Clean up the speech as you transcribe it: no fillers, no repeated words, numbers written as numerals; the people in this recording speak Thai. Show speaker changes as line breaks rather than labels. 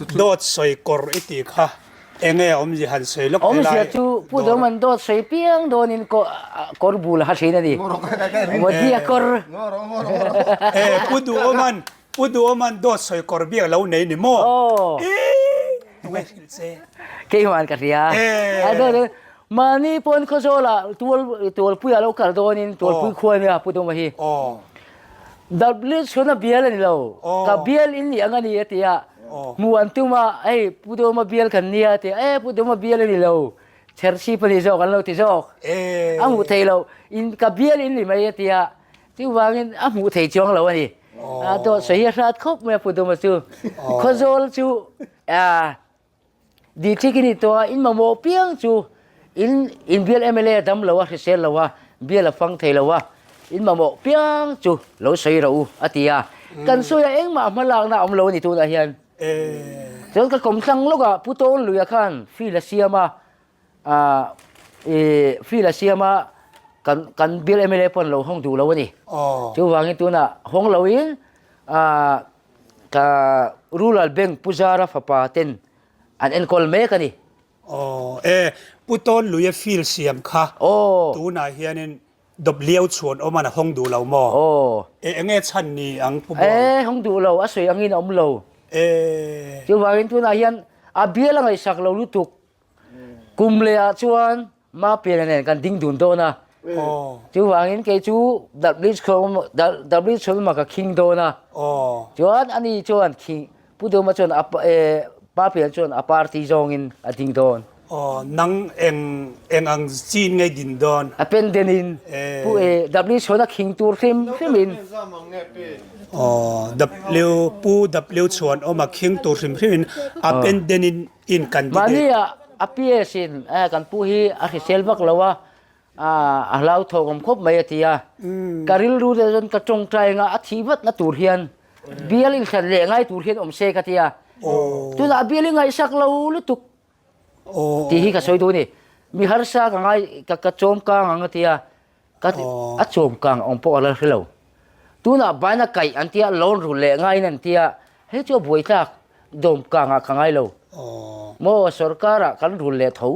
dot soi kor iti kha enge om ji han soi lok
om sia chu pu do man dot sei piang don in ko kor bul ha thina di wadia kor
pu du oman dot soi kor bia lo nei ni mo we se
ke man ka ria ado mani pon ko zola tuol puya lo kal don in tuol pu khoi me pu do ma hi double chona bial ni lo ka bial in ni angani atia muan tuma pu do ma bial kan nia te pu do ma bial ni lo chersi pani zo kan lo ti zo amu thei lo in ka bial in ni mai atia ti wangin amu thei chong lo ani to sei rat khop me pu do ma chu ko zol chu di tikini to in ma mo piang chu in bial mla dam lo wa sel lo wa bial fang thei lo wa in ma mo piang chu lo sei ro atia kan so ya eng ma lang na om lo ni tu na hianจนก็กลมสังลูกอ่ะผู้โตนลุยขันฟิลาเซียมาฟิลาเซียมากันบิลเอเมเลปอนเราห้องดูเราวะนี่จู่วางอีตัวน่ะห้องเราเองกับรูลัลเบงพุจาราฟาปาเต็นอันเอ็นคอลเมกันนี่
ผู้โตนลุยฟิลเซียมค่ะตัวน่ะเฮียนินดบเลี้ยวชวนออกมาห้องดูเราหม้อเงี้ยชันนี่อังผู้บ่
ห้องดูเราอาศัยอังอินอมเราจู่ว่าอินตัวนั้นยันอาเบียลังไอสักเราลุตุกกุมเลียชวนมาเปลี่ยนเนี่ยกันดิ้งดุนโตนะจู่ว่าอินเกจูดับลิชเขามากับคิงโตนะจวนอันนี้จวนคิงผู้เดิมมาจวนป้าเปลี่ยนจวนอาปาร์ตี้จงอินดิ้งโตน
นังเอ็งอังจีนไงดินโดน
เป็นเดนินผู้ดับลิชเขาน่ะคิงตูร์ฟิมิน
ปูดับเลี้ยวชวนออกมาเคียงตัวริมริมเป็นเดนินอินกัน
วันนี้พี่สินกันผู้ฮีอาเซลบักแล้วว่าเราทองคบไม่ตีการิลรู้จนกระจงใจงาอธิวัตนัตูเฮียนเบียลิงฉันเลี้ยงไงตูเฮียนเซกตีตัวน่ะเบียลิงไงสักเราลุตุกที่ฮีก็สวยดูนี่มีฮาร์ซากังไงกระโจมกลางตีก็โจมกลางองค์พระอะไรเราตัวน่ะบ้านไก่อันที่ล้นรุนแรงไงนั่นที่เจ้าบุยทักดมกลางข้างไงเราโมสรการะกันรุนแรงเท่า